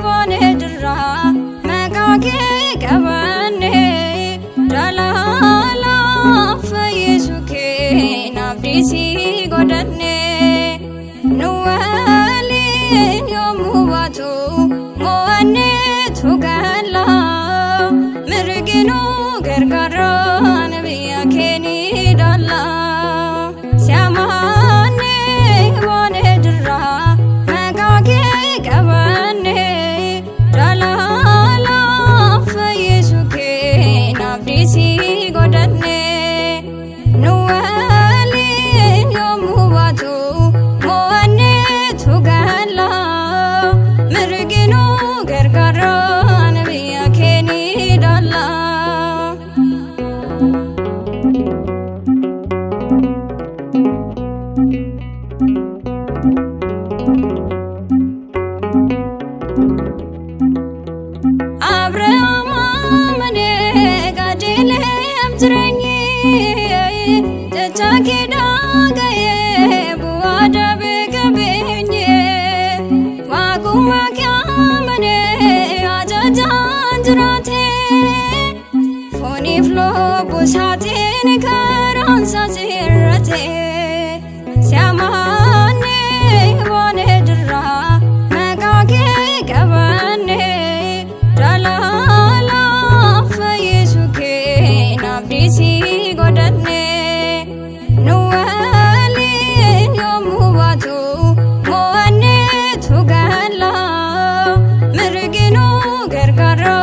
bone dirra magake kabane dalala fayisuke nabdisi godane nuwali yomubatu moane tugala mirginu gargara nabiya keni dalla siamane bone dirra magake kabane dalala fayisuke nabdisi godane nuwali yomubatu moane tugala mirginu gargara nabiya keni dalla Abraham mane gadile amzrengi chakida gaye buada begabenye waguma kya mane aja janjrate foni flo busatin karan sasirate siamane bone dirra magake kabane dalala fayisuke nabdisi godane nuwali yomubatu moane tugala mirginu gargara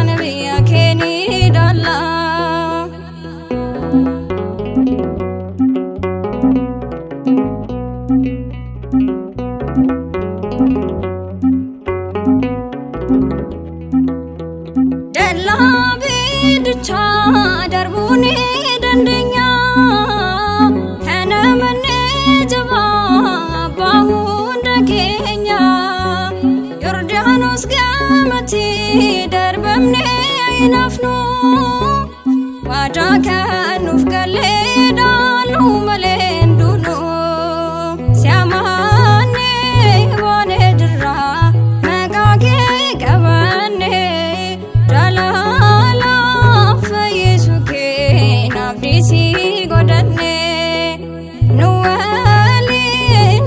nabiya keni dalla dalla bidcha darbuni dandenya kana mane jaba bahu ndakenya yordanos gamati darbamne inafnu wadaka nufgale dalu malendunu siamane bone dirra magake kabane dalala fayisuke nabdisi godane nuwali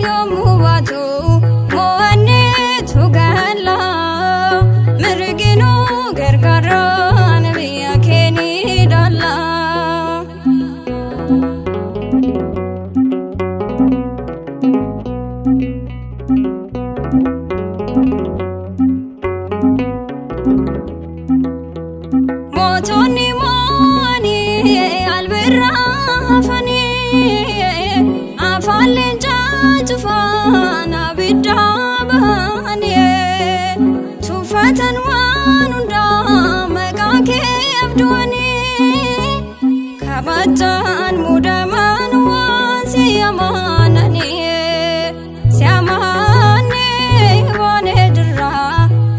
yomubatu moane tugala mirginu gargara nabiya keni dalla motoni mani albirra fani afalen jajfana bidabani tufatan wanunda magake abdwani kabatan mudaman wasi amanani siamane bone dirra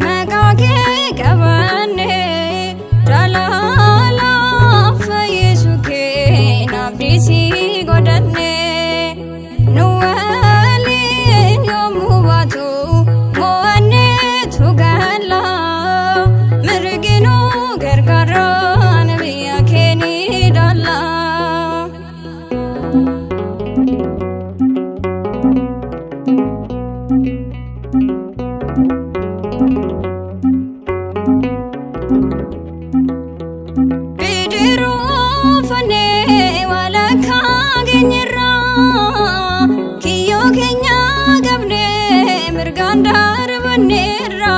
magake kabane dalala fayisuke nabdisi godane nuwali yomubatu moane tugala mirginu gargara nabiya keni dalla bidiru fane wala kagenyira kiyo kenya gabne mirgandar banera